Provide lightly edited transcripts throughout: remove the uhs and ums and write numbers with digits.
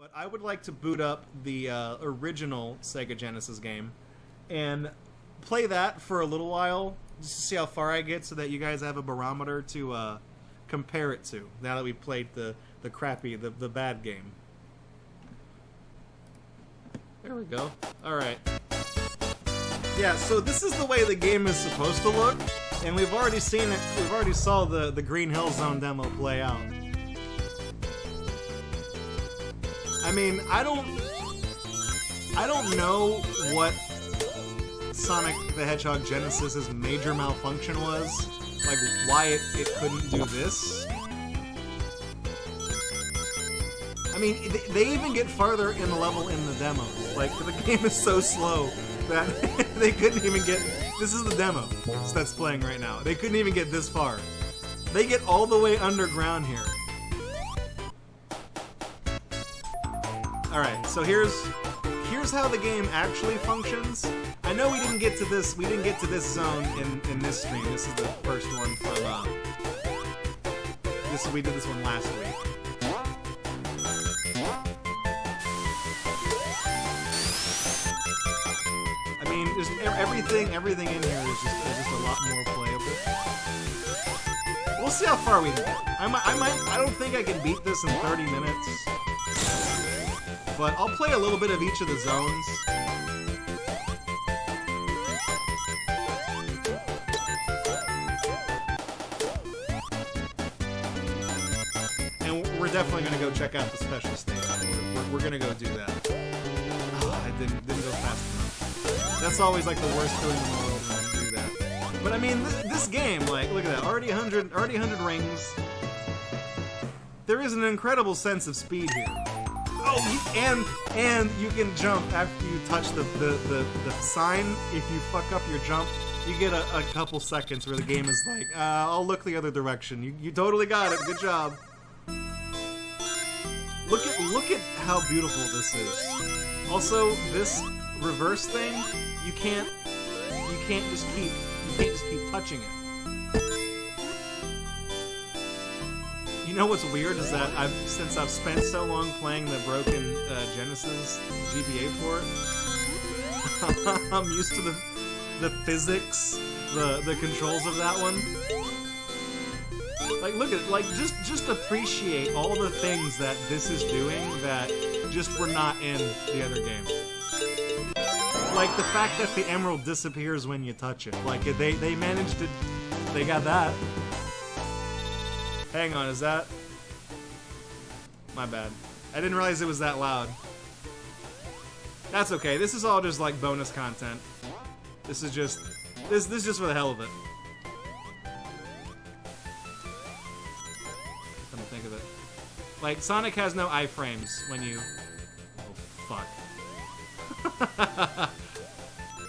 But I would like to boot up the original Sega Genesis game and play that for a little while, just to see how far I get, so that you guys have a barometer to compare it to, now that we played the crappy, the bad game. There we go. Alright. Yeah, so this is the way the game is supposed to look, and we've already seen it, we've already saw the Green Hill Zone demo play out. I mean, I don't know what Sonic the Hedgehog Genesis's major malfunction was, like why it couldn't do this. I mean, they even get farther in the level in the demos. Like, the game is so slow that they couldn't even get... This is the demo that's playing right now. They couldn't even get this far. They get all the way underground here. Alright, so here's how the game actually functions. I know we didn't get to this zone in this stream. This is the first one from we did this one last week. I mean, just everything in here is just a lot more playable. We'll see how far we can get. I don't think I can beat this in 30 minutes. But I'll play a little bit of each of the zones. And we're definitely going to go check out the special stage. We're going to go do that. Oh, I didn't go fast enough. That's always like the worst feeling in the world when you do that. But I mean, this game, like, look at that. Already 100 rings. There is an incredible sense of speed here. Oh, and you can jump after you touch the sign. If you fuck up your jump, you get a couple seconds where the game is like, I'll look the other direction. You totally got it. Good job. Look at how beautiful this is. Also, this reverse thing, you can't just keep touching it. You know what's weird is that since I've spent so long playing the broken Genesis GBA port, I'm used to the physics, the controls of that one. Like, look at it, like just appreciate all the things that this is doing that just were not in the other game. Like the fact that the emerald disappears when you touch it. Like they managed to, they got that. Hang on, is that? My bad. I didn't realize it was that loud. That's okay. This is all just like bonus content. This is just this is just for the hell of it. Come to think of it. Like, Sonic has no iframes when you... Oh, fuck.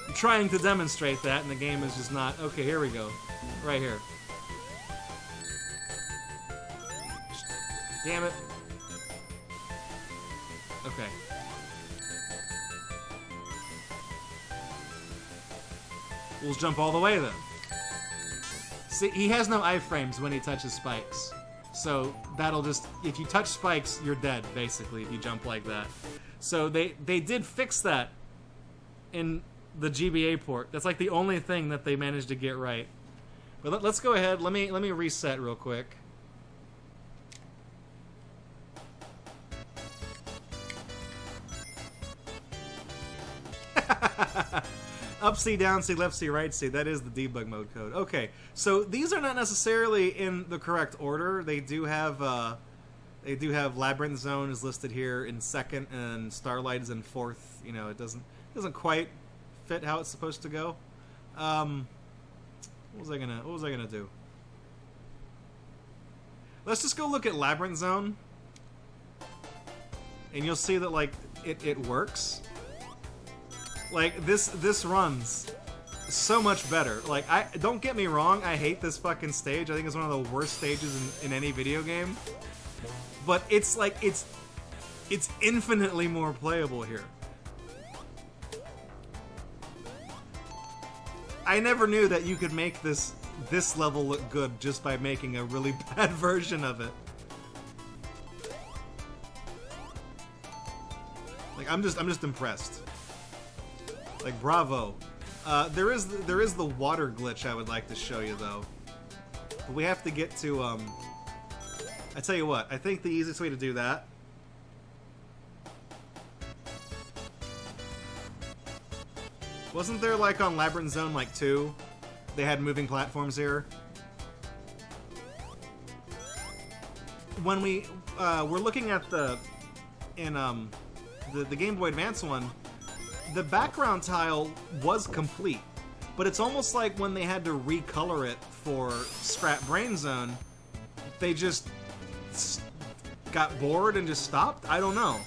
I'm trying to demonstrate that, and the game is just not... Okay, here we go. Right here. Damn it. Okay. We'll jump all the way then. See, he has no iframes when he touches spikes. So that'll just... If you touch spikes, you're dead, basically, if you jump like that. So they did fix that in the GBA port. That's like the only thing that they managed to get right. But let's go ahead. Let me reset real quick. Up C, down C, left C, right C. That is the debug mode code. Okay, so these are not necessarily in the correct order. They do have Labyrinth Zone is listed here in second, and Starlight is in fourth. You know, it doesn't quite fit how it's supposed to go. What was I gonna do? Let's just go look at Labyrinth Zone, and you'll see that like it works. Like, this runs so much better. Like, don't get me wrong, I hate this fucking stage. I think it's one of the worst stages in any video game. But it's like, it's infinitely more playable here. I never knew that you could make this level look good just by making a really bad version of it. Like, I'm just impressed. Like, bravo. There is the water glitch I would like to show you, though. But we have to get to, I tell you what, I think the easiest way to do that wasn't there, like, on Labyrinth Zone, like, 2, they had moving platforms here? When we, we're looking at the Game Boy Advance one, the background tile was complete, but it's almost like when they had to recolor it for Scrap Brain Zone, they just got bored and just stopped? I don't know.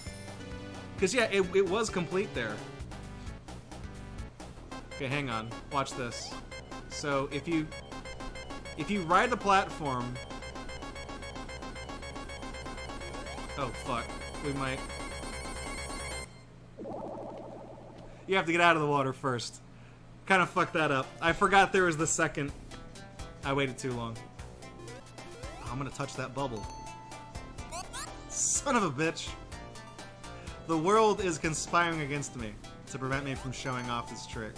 Because, yeah, it was complete there. Okay, hang on. Watch this. So, if you ride the platform... Oh, fuck. We might... You have to get out of the water first. Kind of fucked that up. I forgot there was the second. I waited too long. Oh, I'm gonna touch that bubble. Son of a bitch. The world is conspiring against me to prevent me from showing off this trick.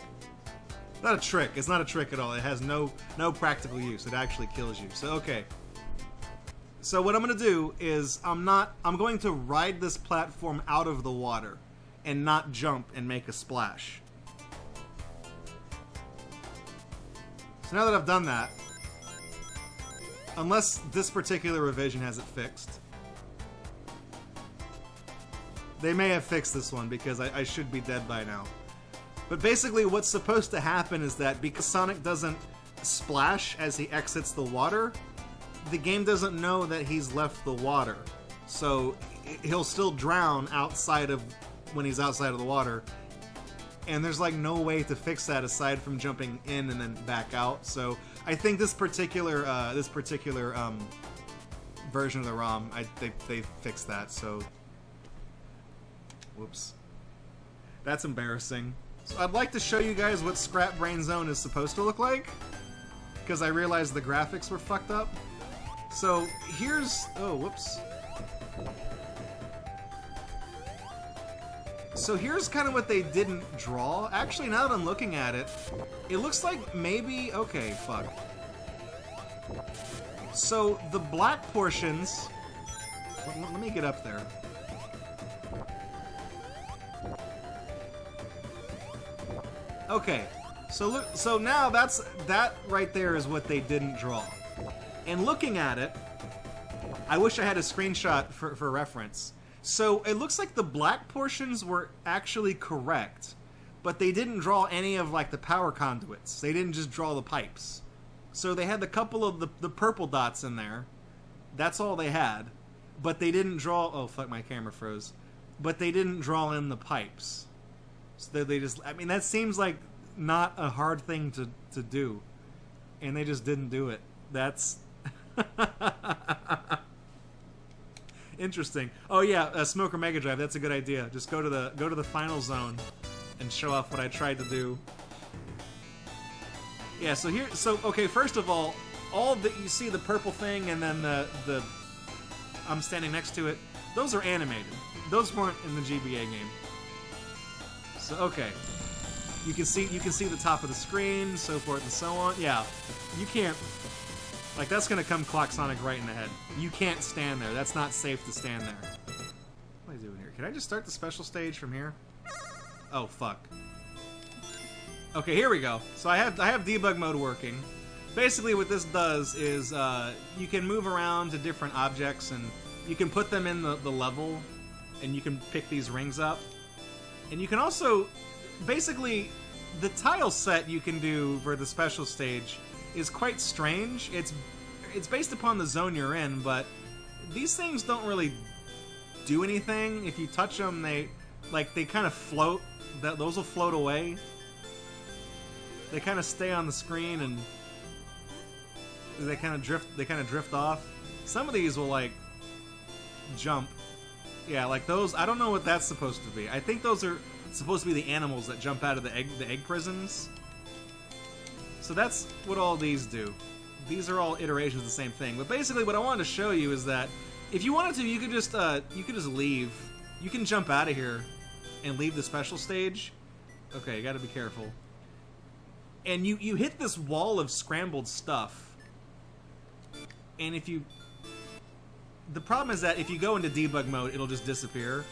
Not a trick. It's not a trick at all. It has no practical use. It actually kills you. So, okay. So what I'm gonna do is I'm going to ride this platform out of the water and not jump and make a splash. So now that I've done that, unless this particular revision has it fixed, they may have fixed this one because I should be dead by now. But basically what's supposed to happen is that because Sonic doesn't splash as he exits the water, the game doesn't know that he's left the water. So he'll still drown outside of when he's outside of the water, and there's like no way to fix that aside from jumping in and then back out. So I think this particular version of the ROM, they fixed that. So whoops, that's embarrassing. So I'd like to show you guys what Scrap Brain Zone is supposed to look like, because I realized the graphics were fucked up. So here's, oh whoops. So here's kind of what they didn't draw. Actually, now that I'm looking at it, it looks like maybe... Okay, fuck. So the black portions... Let me get up there. Okay, so look. So now that right there is what they didn't draw. And looking at it, I wish I had a screenshot for reference. So it looks like the black portions were actually correct, but they didn't draw any of like the power conduits. They didn't just draw the pipes. So they had a couple of the purple dots in there. That's all they had. But they didn't draw... Oh, fuck, my camera froze. But they didn't draw in the pipes. So they just... I mean, that seems like not a hard thing to do. And they just didn't do it. That's... Interesting. Oh yeah, Smoker Mega Drive. That's a good idea. Just go to the final zone and show off what I tried to do. Yeah. So here. So okay. First of all that you see the purple thing and then the I'm standing next to it. Those are animated. Those weren't in the GBA game. So okay. You can see the top of the screen, so forth and so on. Yeah. You can't. Like, that's gonna come clock Sonic right in the head. You can't stand there. That's not safe to stand there. What am I doing here? Can I just start the special stage from here? Oh, fuck. Okay, here we go. So I have debug mode working. Basically what this does is you can move around to different objects and you can put them in the level and you can pick these rings up. And you can also... Basically, the tile set you can do for the special stage is quite strange. It's based upon the zone you're in, but these things don't really do anything. If you touch them, they kind of float. Those will float away. They kind of stay on the screen and they kind of drift off. Some of these will like jump. Yeah, like those. I don't know what that's supposed to be. I think those are supposed to be the animals that jump out of the egg prisons. So that's what all these do. These are all iterations of the same thing. But basically what I wanted to show you is that if you wanted to, you could just leave. You can jump out of here and leave the special stage. Okay, you gotta be careful. And you hit this wall of scrambled stuff. And if you... The problem is that if you go into debug mode, it'll just disappear.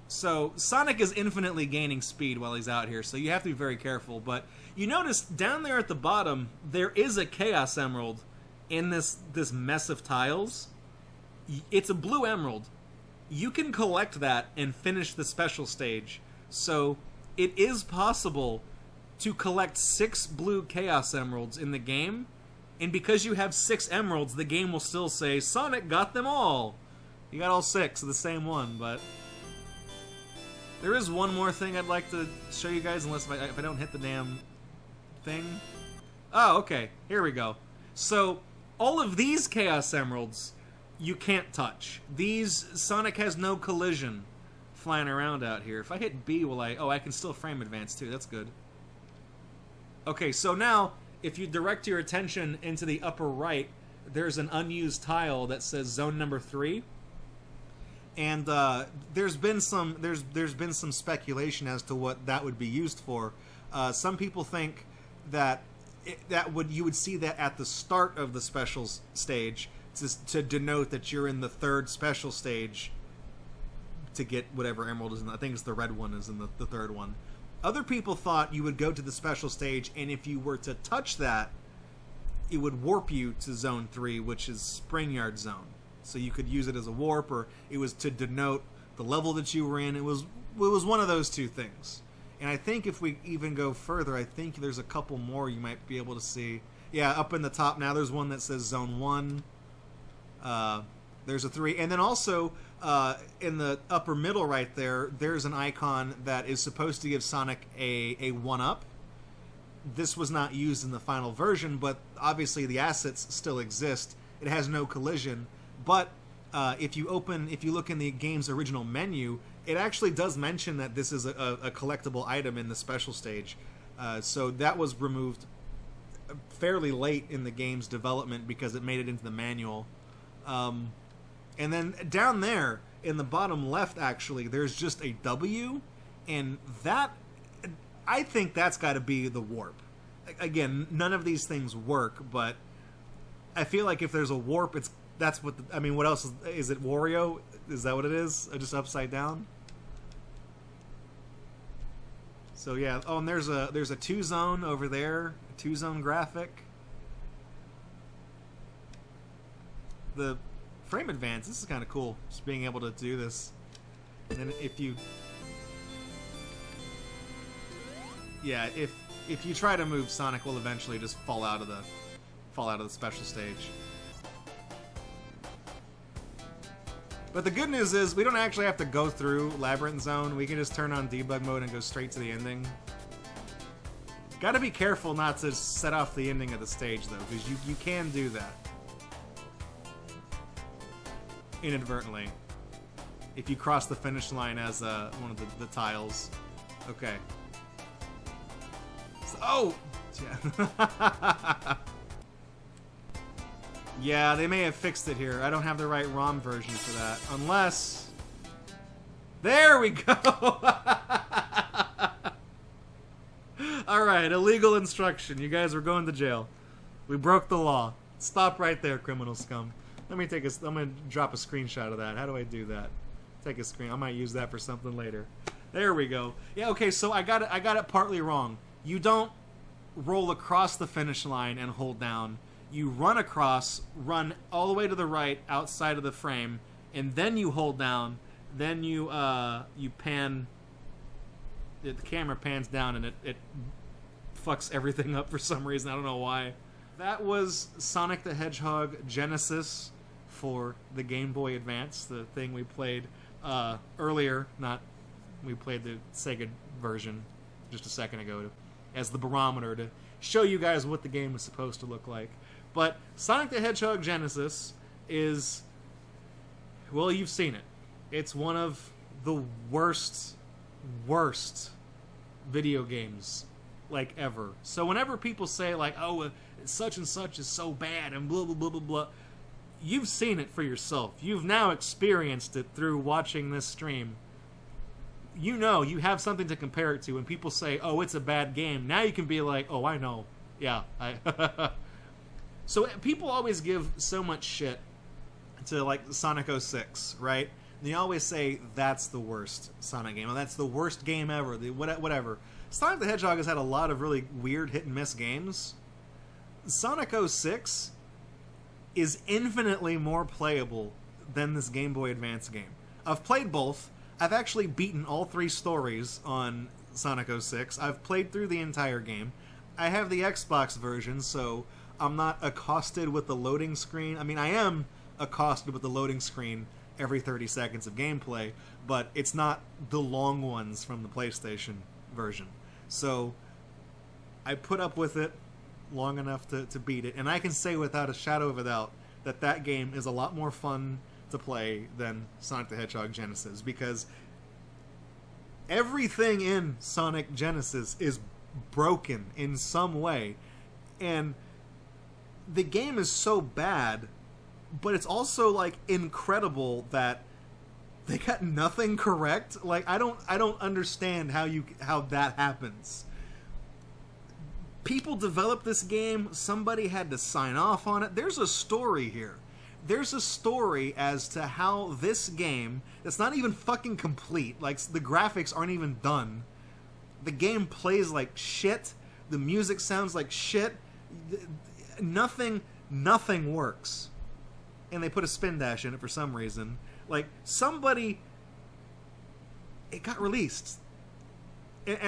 So Sonic is infinitely gaining speed while he's out here, so you have to be very careful. But you notice down there at the bottom, there is a Chaos Emerald in this mess of tiles. It's a blue emerald. You can collect that and finish the special stage. So it is possible to collect 6 blue Chaos Emeralds in the game, and because you have 6 emeralds, the game will still say, Sonic got them all! You got all 6 of the same one, but... There is one more thing I'd like to show you guys, unless if I don't hit the damn thing. Oh, okay. Here we go. So, all of these Chaos Emeralds, you can't touch. These, Sonic has no collision flying around out here. If I hit B, will I... Oh, I can still frame advance, too. That's good. Okay, so now, if you direct your attention into the upper right, there's an unused tile that says Zone Number 3. And there's been some speculation as to what that would be used for. Some people think that you would see that at the start of the special stage to denote that you're in the 3rd special stage to get whatever emerald is in. I think it's the red one is in the 3rd one. Other people thought you would go to the special stage, and if you were to touch that, it would warp you to Zone 3, which is Spring Yard Zone. So you could use it as a warp, or it was to denote the level that you were in. It was one of those two things. And I think if we even go further, I think there's a couple more you might be able to see. Yeah, up in the top now, there's one that says Zone 1. There's a 3. And then also, in the upper middle right there, there's an icon that is supposed to give Sonic a 1-up. This was not used in the final version, but obviously the assets still exist. It has no collision. But if you look in the game's original menu, it actually does mention that this is a collectible item in the special stage. So that was removed fairly late in the game's development because it made it into the manual. And then down there in the bottom left, actually, there's just a W, and that, I think that's got to be the warp. Again, none of these things work, but I feel like if there's a warp, that's what I mean, what else is it? Wario? Is that what it is? Just upside down? So yeah, oh, and there's a 2-zone over there, a 2-zone graphic. The frame advance, this is kind of cool, just being able to do this. And then if you... Yeah, if you try to move, Sonic will eventually just fall out of the special stage. But the good news is, we don't actually have to go through Labyrinth Zone. We can just turn on debug mode and go straight to the ending. Gotta be careful not to set off the ending of the stage, though, because you can do that. Inadvertently. If you cross the finish line as one of the tiles. Okay. So, oh! Yeah. Yeah, they may have fixed it here. I don't have the right ROM version for that. Unless... There we go! Alright, illegal instruction. You guys were going to jail. We broke the law. Stop right there, criminal scum. Let me take I'm gonna drop a screenshot of that. How do I do that? Take a screen. I might use that for something later. There we go. Yeah, okay, so I got it partly wrong. You don't roll across the finish line and hold down. You run across, run all the way to the right outside of the frame, and then you hold down. Then you pan. The camera pans down, and it fucks everything up for some reason. I don't know why. That was Sonic the Hedgehog Genesis for the Game Boy Advance, the thing we played earlier. We played the Sega version just a second ago as the barometer to show you guys what the game was supposed to look like. But Sonic the Hedgehog Genesis is, well, you've seen it. It's one of the worst video games, like, ever. So whenever people say, like, oh, such and such is so bad and blah, blah, blah, blah, blah, you've seen it for yourself. You've now experienced it through watching this stream. you know you have something to compare it to. When people say, oh, it's a bad game, now you can be like, oh, I know. Yeah. So people always give so much shit to, like, Sonic 06, right? And they always say, that's the worst Sonic game. Or that's the worst game ever. Whatever. Sonic the Hedgehog has had a lot of really weird hit-and-miss games. Sonic 06 is infinitely more playable than this Game Boy Advance game. I've played both. I've actually beaten all 3 stories on Sonic 06. I've played through the entire game. I have the Xbox version, so I'm not accosted with the loading screen. I mean, I am accosted with the loading screen every 30 seconds of gameplay, but it's not the long ones from the PlayStation version. So I put up with it long enough to beat it, and I can say without a shadow of a doubt that that game is a lot more fun to play than Sonic the Hedgehog Genesis, because everything in Sonic Genesis is broken in some way, and the game is so bad, but it's also, like, incredible that they got nothing correct. Like, I don't understand how that happens. People developed this game, somebody had to sign off on it. There's a story here. There's a story as to how this game, that's not even fucking complete, like, the graphics aren't even done. The game plays like shit. The music sounds like shit. Nothing works. And they put a spin dash in it for some reason. Like, somebody... It got released. And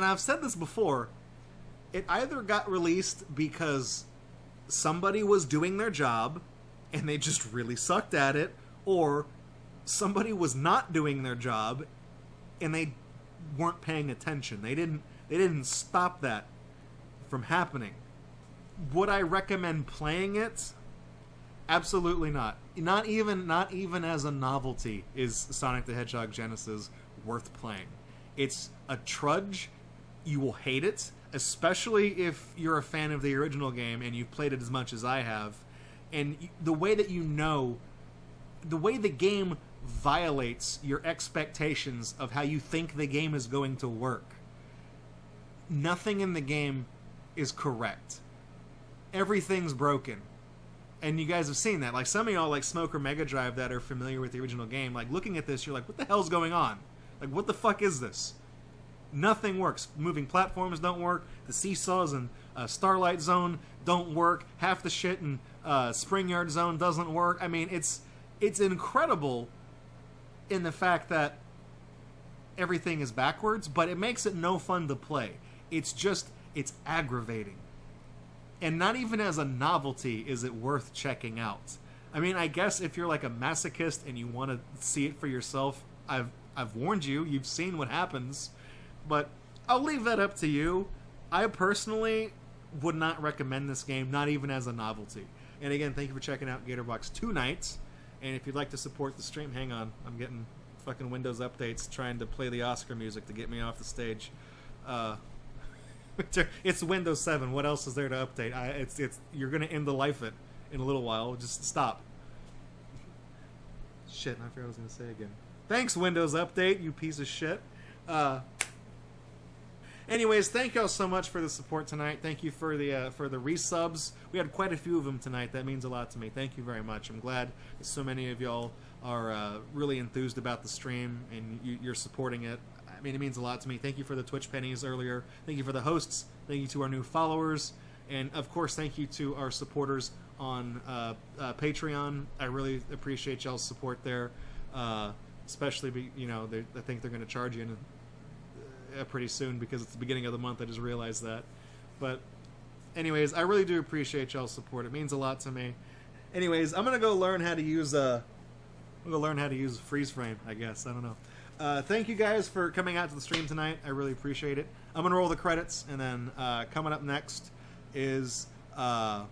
I've said this before. It either got released because somebody was doing their job and they just really sucked at it, or somebody was not doing their job and they weren't paying attention. They didn't stop that from happening. Would I recommend playing it? Absolutely not. Not even as a novelty is Sonic the Hedgehog Genesis worth playing. It's a trudge. You will hate it, especially if you're a fan of the original game and you've played it as much as I have. And the way that the way the game violates your expectations of how you think the game is going to work. Nothing in the game is correct. Everything's broken. And you guys have seen that. Like, some of y'all, like Smoker Mega Drive, that are familiar with the original game, like, looking at this, you're like, what the hell's going on? Like, what the fuck is this? Nothing works. Moving platforms don't work. The seesaws and Starlight Zone don't work. Half the shit in Spring Yard Zone doesn't work. I mean, it's incredible in the fact that everything is backwards, but it makes it no fun to play. It's aggravating. And not even as a novelty is it worth checking out. I mean, I guess if you're like a masochist and you want to see it for yourself, I've warned you. You've seen what happens. But I'll leave that up to you. I personally would not recommend this game, not even as a novelty. And again, thank you for checking out Gatorbox tonight. And if you'd like to support the stream, hang on. I'm getting fucking Windows updates trying to play the Oscar music to get me off the stage. It's Windows 7. What else is there to update? You're going to end the life in a little while. Just stop. Shit, I forgot what I was going to say again. Thanks, Windows Update, you piece of shit. Anyways, thank y'all so much for the support tonight. Thank you for the resubs. We had quite a few of them tonight. That means a lot to me. Thank you very much. I'm glad that so many of y'all are really enthused about the stream and you're supporting it. I mean, it means a lot to me. Thank you for the Twitch pennies earlier. Thank you for the hosts. Thank you to our new followers. And, of course, thank you to our supporters on Patreon. I really appreciate y'all's support there. Especially, I think they're going to charge you pretty soon because it's the beginning of the month. I just realized that. But, anyways, I really do appreciate y'all's support. It means a lot to me. Anyways, I'm going to go learn how to use freeze frame, I guess. I don't know. Thank you guys for coming out to the stream tonight. I really appreciate it. I'm going to roll the credits, and then coming up next is The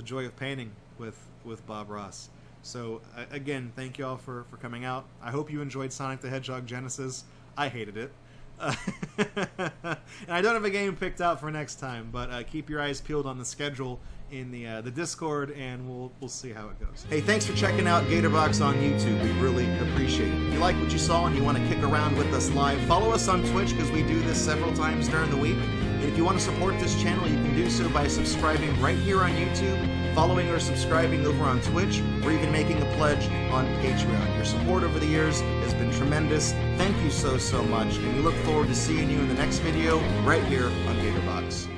Joy of Painting with Bob Ross. So, again, thank you all for coming out. I hope you enjoyed Sonic the Hedgehog Genesis. I hated it. And I don't have a game picked out for next time, but keep your eyes peeled on the schedule in the Discord, and we'll see how it goes. Hey, thanks for checking out Gatorbox on YouTube. We really appreciate it. If you like what you saw and you want to kick around with us live, follow us on Twitch because we do this several times during the week. And if you want to support this channel, you can do so by subscribing right here on YouTube, following or subscribing over on Twitch, or even making a pledge on Patreon. Your support over the years has been tremendous. Thank you so much, and we look forward to seeing you in the next video right here on Gatorbox.